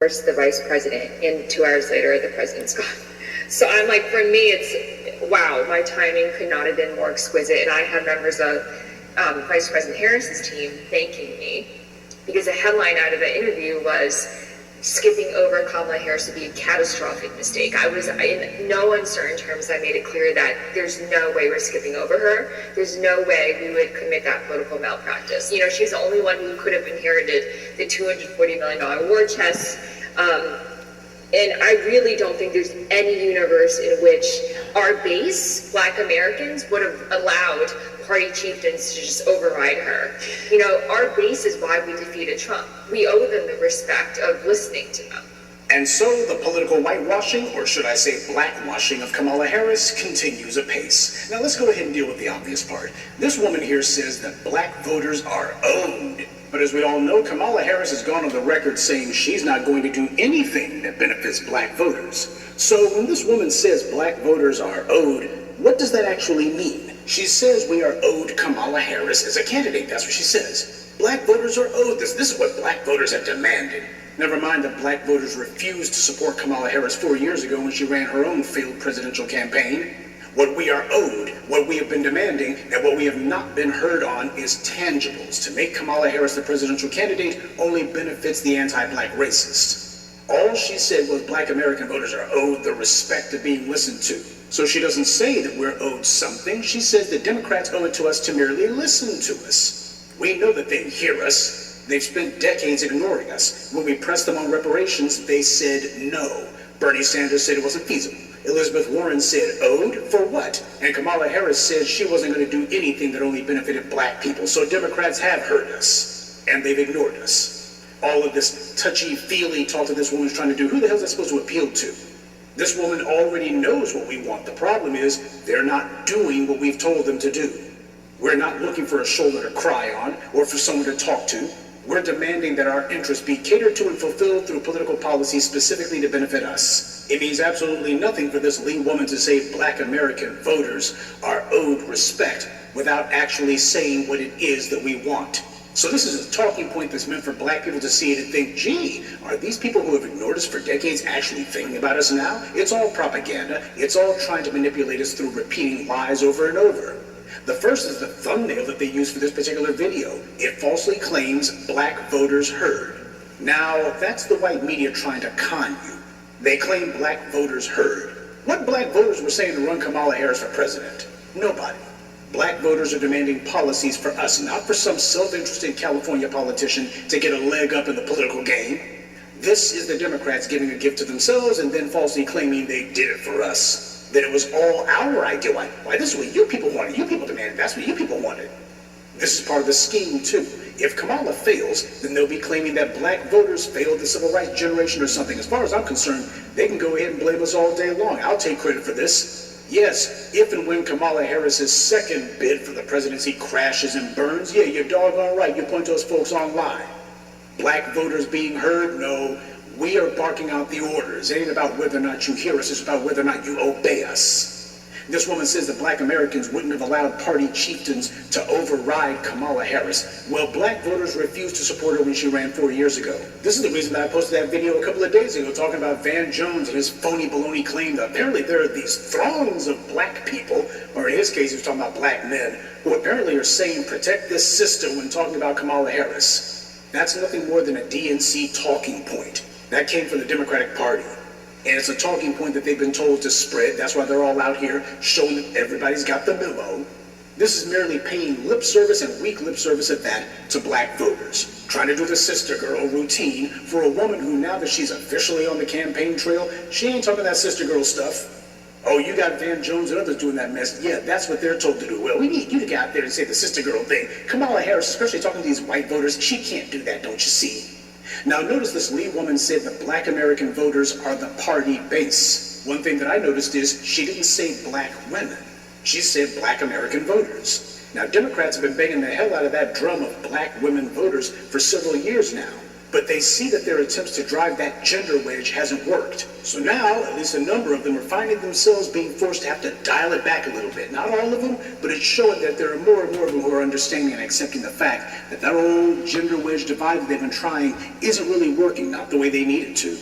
First, the vice president, and 2 hours later, the president's gone. So I'm like, for me, it's, wow, my timing could not have been more exquisite. And I have members of Vice President Harris's team thanking me because the headline out of the interview was, skipping over Kamala Harris would be a catastrophic mistake. I was in no uncertain terms. I made it clear that there's no way we're skipping over her. There's no way we would commit that political malpractice. You know, she's the only one who could have inherited the $240 million war chest. And I really don't think there's any universe in which our base, Black Americans, would have allowed party chieftains to just override her. You know, our base is why we defeated Trump. We owe them the respect of listening to them. And so the political whitewashing, or should I say blackwashing, of Kamala Harris continues apace. Now let's go ahead and deal with the obvious part. This woman here says that black voters are owed. But as we all know, Kamala Harris has gone on the record saying she's not going to do anything that benefits black voters. So when this woman says black voters are owed, what does that actually mean? She says we are owed Kamala Harris as a candidate. That's what she says. Black voters are owed this. This is what black voters have demanded. Never mind that black voters refused to support Kamala Harris 4 years ago when she ran her own failed presidential campaign. What we are owed, what we have been demanding, and what we have not been heard on is tangibles. To make Kamala Harris the presidential candidate only benefits the anti-black racists. All she said was black American voters are owed the respect of being listened to. So she doesn't say that we're owed something. She says that Democrats owe it to us to merely listen to us. We know that they hear us. They've spent decades ignoring us. When we pressed them on reparations, they said no. Bernie Sanders said it wasn't feasible. Elizabeth Warren said owed for what? And Kamala Harris said she wasn't going to do anything that only benefited black people. So Democrats have heard us, and they've ignored us. All of this touchy-feely talk that this woman's trying to do, who the hell is that supposed to appeal to? This woman already knows what we want. The problem is they're not doing what we've told them to do. We're not looking for a shoulder to cry on or for someone to talk to. We're demanding that our interests be catered to and fulfilled through political policies specifically to benefit us. It means absolutely nothing for this lead woman to say black American voters are owed respect without actually saying what it is that we want. So this is a talking point that's meant for black people to see it and think, gee, are these people who have ignored us for decades actually thinking about us now? It's all propaganda. It's all trying to manipulate us through repeating lies over and over. The first is the thumbnail that they use for this particular video. It falsely claims black voters heard. Now, that's the white media trying to con you. They claim black voters heard. What black voters were saying to run Kamala Harris for president? Nobody. Black voters are demanding policies for us, not for some self-interested California politician to get a leg up in the political game. This is the Democrats giving a gift to themselves and then falsely claiming they did it for us. That it was all our idea. Why, this is what you people wanted. You people demanded. That's what you people wanted. This is part of the scheme, too. If Kamala fails, then they'll be claiming that black voters failed the civil rights generation or something. As far as I'm concerned, they can go ahead and blame us all day long. I'll take credit for this. Yes, if and when Kamala Harris's second bid for the presidency crashes and burns, yeah, you're doggone right. You point those folks online. Black voters being heard? No. We are barking out the orders. It ain't about whether or not you hear us. It's about whether or not you obey us. This woman says that black Americans wouldn't have allowed party chieftains to override Kamala Harris. Well, black voters refused to support her when she ran 4 years ago. This is the reason that I posted that video a couple of days ago talking about Van Jones and his phony baloney claim that apparently there are these throngs of black people, or in his case he was talking about black men, who apparently are saying protect this sister when talking about Kamala Harris. That's nothing more than a DNC talking point. That came from the Democratic Party. And it's a talking point that they've been told to spread. That's why they're all out here showing that everybody's got the memo. This is merely paying lip service, and weak lip service at that, to black voters. Trying to do the sister girl routine for a woman who, now that she's officially on the campaign trail, she ain't talking that sister girl stuff. Oh, you got Van Jones and others doing that mess. Yeah, that's what they're told to do. Well, we need you to get out there and say the sister girl thing. Kamala Harris, especially talking to these white voters, she can't do that, don't you see? Now, notice this lead woman said that black American voters are the party base. One thing that I noticed is she didn't say black women. She said black American voters. Now, Democrats have been banging the hell out of that drum of black women voters for several years now. But they see that their attempts to drive that gender wedge hasn't worked. So now, at least a number of them are finding themselves being forced to have to dial it back a little bit. Not all of them, but it's showing that there are more and more of them who are understanding and accepting the fact that that old gender wedge divide that they've been trying isn't really working, not the way they need it to.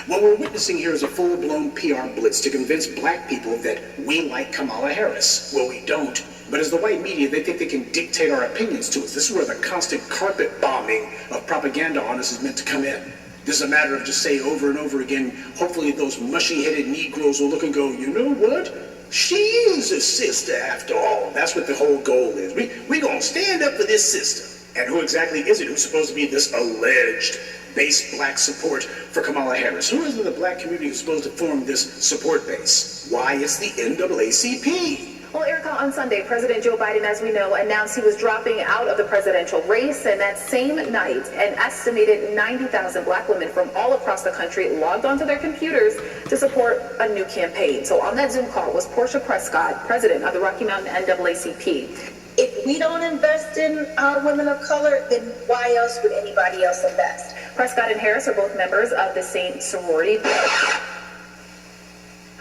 What we're witnessing here is a full-blown PR blitz to convince black people that we like Kamala Harris. Well, we don't. But as the white media, they think they can dictate our opinions to us. This is where the constant carpet bombing of propaganda on us is meant to come in. This is a matter of just saying over and over again, hopefully those mushy-headed Negroes will look and go, you know what? She is a sister after all. That's what the whole goal is. We gonna stand up for this sister. And who exactly is it who's supposed to be this alleged base black support for Kamala Harris? Who is in the black community who's supposed to form this support base? Why, it's the NAACP. Well, Erica, on Sunday, President Joe Biden, as we know, announced he was dropping out of the presidential race. And that same night, an estimated 90,000 black women from all across the country logged onto their computers to support a new campaign. So on that Zoom call was Portia Prescott, president of the Rocky Mountain NAACP. If we don't invest in our women of color, then why else would anybody else invest? Prescott and Harris are both members of the same sorority.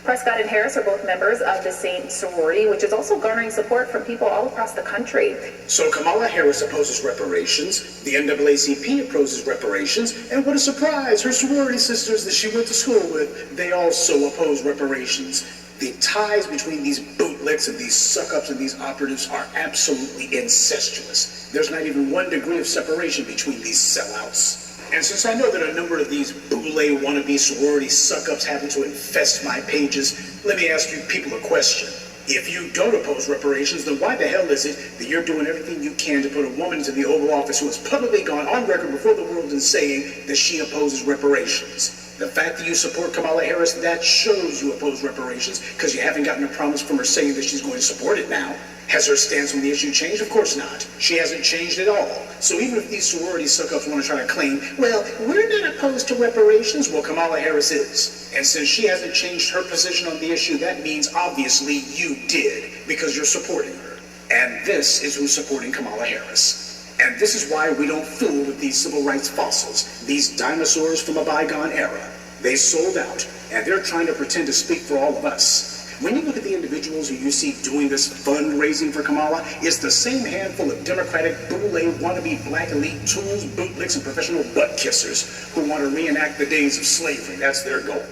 Prescott and Harris are both members of the same sorority, which is also garnering support from people all across the country. So Kamala Harris opposes reparations, the NAACP opposes reparations, and what a surprise, her sorority sisters that she went to school with, they also oppose reparations. The ties between these bootlicks and these suck-ups and these operatives are absolutely incestuous. There's not even 1 degree of separation between these sellouts. And since I know that a number of these boule wannabe sorority suck-ups happen to infest my pages, let me ask you people a question. If you don't oppose reparations, then why the hell is it that you're doing everything you can to put a woman into the Oval Office who has publicly gone on record before the world in saying that she opposes reparations? The fact that you support Kamala Harris, that shows you oppose reparations, because you haven't gotten a promise from her saying that she's going to support it now. Has her stance on the issue changed? Of course not. She hasn't changed at all. So even if these sorority suck-ups want to try to claim, well, we're not opposed to reparations, well, Kamala Harris is. And since she hasn't changed her position on the issue, that means obviously you did, because you're supporting her. And this is who's supporting Kamala Harris. And this is why we don't fool with these civil rights fossils, these dinosaurs from a bygone era. They sold out, and they're trying to pretend to speak for all of us. When you look at the individuals who you see doing this fundraising for Kamala, it's the same handful of Democratic boule wannabe black elite tools, bootlicks, and professional butt kissers who want to reenact the days of slavery. That's their goal.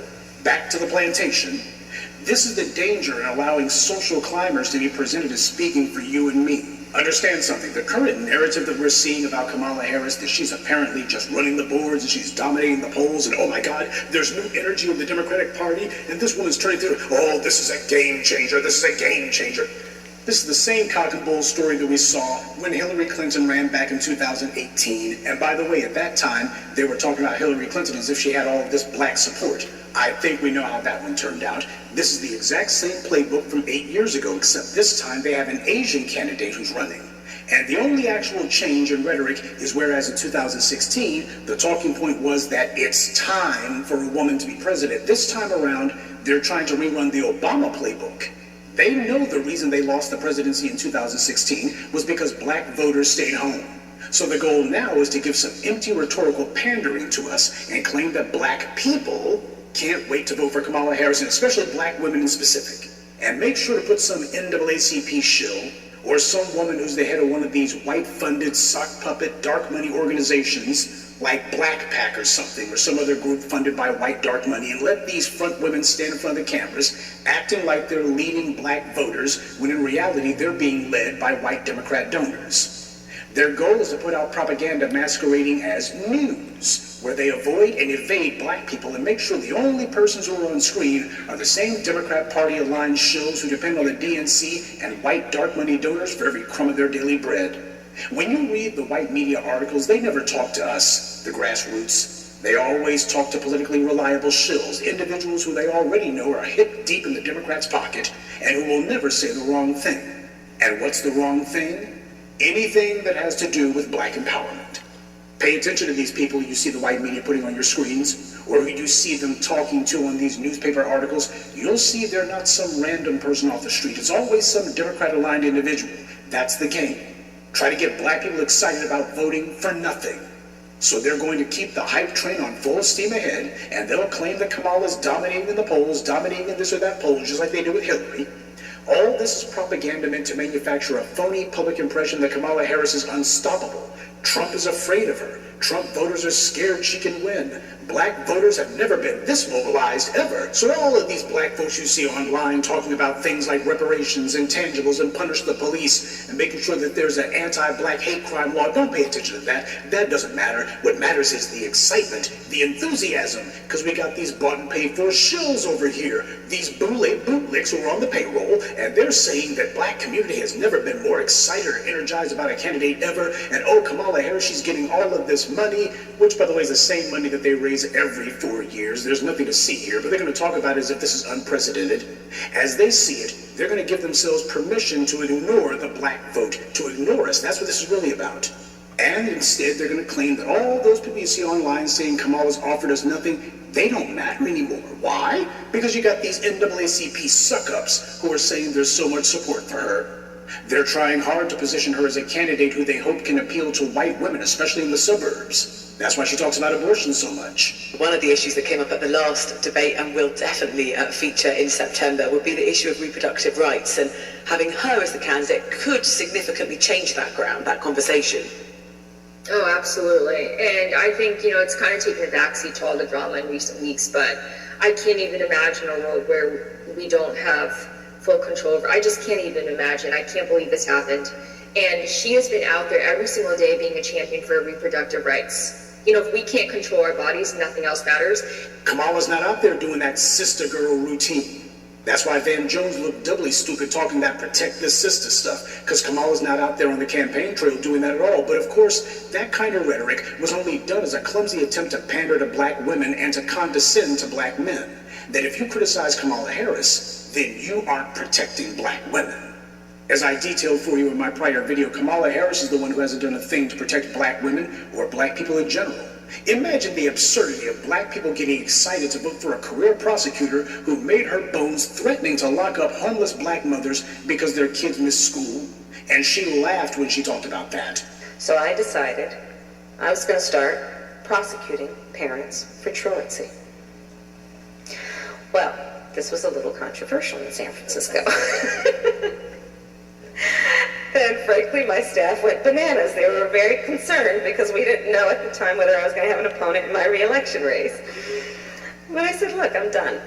Back to the plantation. This is the danger in allowing social climbers to be presented as speaking for you and me. Understand something. The current narrative that we're seeing about Kamala Harris, that she's apparently just running the boards and she's dominating the polls, and oh my God, there's new energy in the Democratic Party, and this woman's turning to, oh, this is a game changer, this is a game changer. This is the same cock and bull story that we saw when Hillary Clinton ran back in 2018. And by the way, at that time, they were talking about Hillary Clinton as if she had all of this black support. I think we know how that one turned out. This is the exact same playbook from 8 years ago, except this time they have an Asian candidate who's running. And the only actual change in rhetoric is whereas in 2016, the talking point was that it's time for a woman to be president. This time around, they're trying to rerun the Obama playbook. They know the reason they lost the presidency in 2016 was because black voters stayed home. So the goal now is to give some empty rhetorical pandering to us and claim that black people can't wait to vote for Kamala Harris, and especially black women in specific. And make sure to put some NAACP shill or some woman who's the head of one of these white-funded, sock puppet, dark money organizations like Black Pack or something, or some other group funded by white dark money, and let these front women stand in front of the cameras acting like they're leading black voters when in reality they're being led by white Democrat donors. Their goal is to put out propaganda masquerading as news, where they avoid and evade black people and make sure the only persons who are on screen are the same Democrat Party-aligned shills who depend on the DNC and white dark money donors for every crumb of their daily bread. When you read the white media articles, they never talk to us, the grassroots. They always talk to politically reliable shills, individuals who they already know are hip deep in the Democrats' pocket and who will never say the wrong thing. And what's the wrong thing? Anything that has to do with black empowerment. Pay attention to these people you see the white media putting on your screens, or who you see them talking to on these newspaper articles. You'll see they're not some random person off the street. It's always some Democrat-aligned individual. That's the game. Try to get black people excited about voting for nothing. So they're going to keep the hype train on full steam ahead, and they'll claim that Kamala's dominating in the polls, dominating in this or that poll, just like they did with Hillary. All this is propaganda meant to manufacture a phony public impression that Kamala Harris is unstoppable. Trump is afraid of her. Trump voters are scared she can win. Black voters have never been this mobilized ever. So all of these black folks you see online talking about things like reparations, intangibles, and punish the police, and making sure that there's an anti-black hate crime law, don't pay attention to that. That doesn't matter. What matters is the excitement, the enthusiasm, because we got these bought and paid for shills over here, these bootlicks who are on the payroll, and they're saying that black community has never been more excited or energized about a candidate ever, and oh, Kamala Harris, she's getting all of this money, which by the way is the same money that they raise every 4 years. There's nothing to see here, but they're going to talk about it as if this is unprecedented. As they see it, they're going to give themselves permission to ignore the black vote, to ignore us. That's what this is really about. And instead, they're going to claim that all those people you see online saying Kamala's offered us nothing, they don't matter anymore. Why? Because you got these NAACP suck-ups who are saying there's so much support for her. They're trying hard to position her as a candidate who they hope can appeal to white women, especially in the suburbs. That's why she talks about abortion so much. One of the issues that came up at the last debate and will definitely feature in September would be the issue of reproductive rights, and having her as the candidate could significantly change that ground, that conversation. Oh, absolutely. And I think, it's kind of taken a backseat to all the drama in recent weeks, but I can't even imagine a world where we don't have full control over. I just can't even imagine. I can't believe this happened. And she has been out there every single day being a champion for reproductive rights. If we can't control our bodies, nothing else matters. Kamala's not out there doing that sister girl routine. That's why Van Jones looked doubly stupid talking that protect this sister stuff, because Kamala's not out there on the campaign trail doing that at all. But of course, that kind of rhetoric was only done as a clumsy attempt to pander to black women and to condescend to black men. That if you criticize Kamala Harris, then you aren't protecting black women. As I detailed for you in my prior video, Kamala Harris is the one who hasn't done a thing to protect black women or black people in general. Imagine the absurdity of black people getting excited to vote for a career prosecutor who made her bones threatening to lock up homeless black mothers because their kids missed school. And she laughed when she talked about that. So I decided I was going to start prosecuting parents for truancy. Well, this was a little controversial in San Francisco. And frankly, my staff went bananas. They were very concerned because we didn't know at the time whether I was going to have an opponent in my re-election race. But I said, look, I'm done.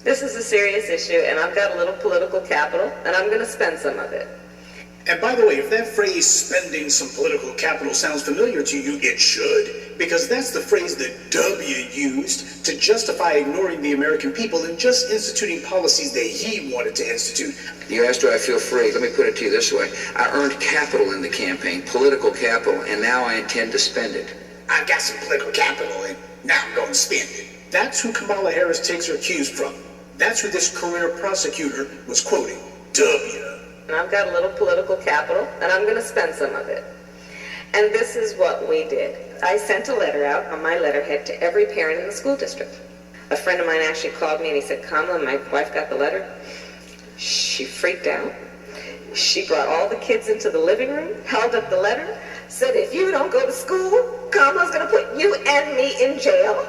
This is a serious issue, and I've got a little political capital, and I'm going to spend some of it. And by the way, if that phrase, spending some political capital, sounds familiar to you, it should, because that's the phrase that W used to justify ignoring the American people and just instituting policies that he wanted to institute. You asked, do I feel free? Let me put it to you this way. I earned capital in the campaign, political capital, and now I intend to spend it. I've got some political capital, and now I'm going to spend it. That's who Kamala Harris takes her cues from. That's who this career prosecutor was quoting. W. And I've got a little political capital, and I'm going to spend some of it. And this is what we did. I sent a letter out on my letterhead to every parent in the school district. A friend of mine actually called me and he said, Kamala, my wife got the letter. She freaked out. She brought all the kids into the living room, held up the letter, said, if you don't go to school, Kamala's going to put you and me in jail.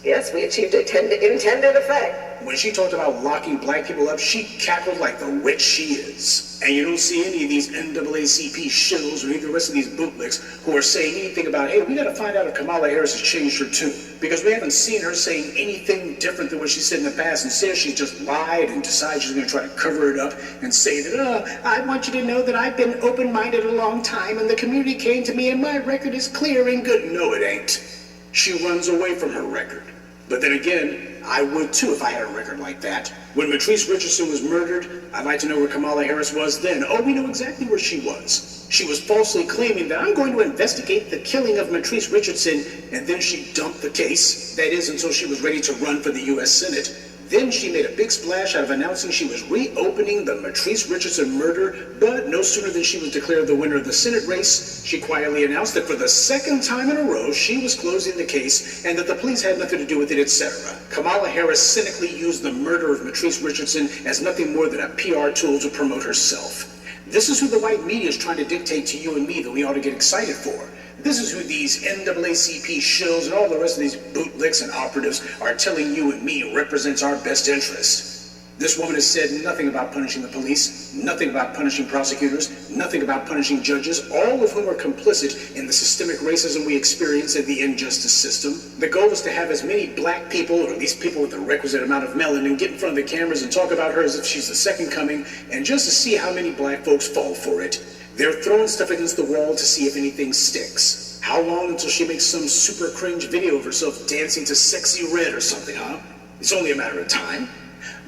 Yes, we achieved intended effect. When she talked about locking black people up, she cackled like the witch she is. And you don't see any of these NAACP shills or any of the rest of these bootlicks who are saying anything about, hey, we got to find out if Kamala Harris has changed her tune. Because we haven't seen her saying anything different than what she said in the past. And says she's just lied and decides she's going to try to cover it up and say that, I want you to know that I've been open-minded a long time and the community came to me and my record is clear and good. No, it ain't. She runs away from her record. But then again, I would too if I had a record like that. When Matrice Richardson was murdered, I'd like to know where Kamala Harris was then. Oh, we know exactly where she was. She was falsely claiming that I'm going to investigate the killing of Matrice Richardson, and then she dumped the case. That is, until she was ready to run for the U.S. Senate. Then she made a big splash out of announcing she was reopening the Matrice Richardson murder, but no sooner than she was declared the winner of the Senate race, she quietly announced that for the second time in a row, she was closing the case and that the police had nothing to do with it, etc. Kamala Harris cynically used the murder of Matrice Richardson as nothing more than a PR tool to promote herself. This is who the white media is trying to dictate to you and me that we ought to get excited for. This is who these NAACP shills and all the rest of these bootlicks and operatives are telling you and me represents our best interests. This woman has said nothing about punishing the police, nothing about punishing prosecutors, nothing about punishing judges, all of whom are complicit in the systemic racism we experience in the injustice system. The goal is to have as many black people, or at least people with the requisite amount of melanin, get in front of the cameras and talk about her as if she's the second coming, and just to see how many black folks fall for it. They're throwing stuff against the wall to see if anything sticks. How long until she makes some super cringe video of herself dancing to Sexy Red or something, huh? It's only a matter of time.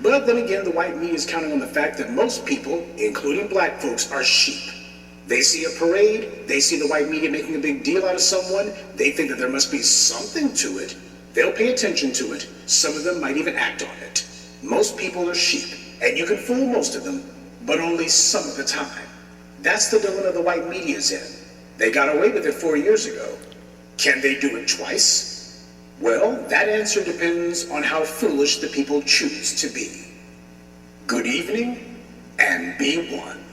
But then again, the white media is counting on the fact that most people, including black folks, are sheep. They see a parade, they see the white media making a big deal out of someone, they think that there must be something to it. They'll pay attention to it. Some of them might even act on it. Most people are sheep, and you can fool most of them, but only some of the time. That's the dilemma the white media's in. They got away with it 4 years ago. Can they do it twice? Well, that answer depends on how foolish the people choose to be. Good evening, and be one.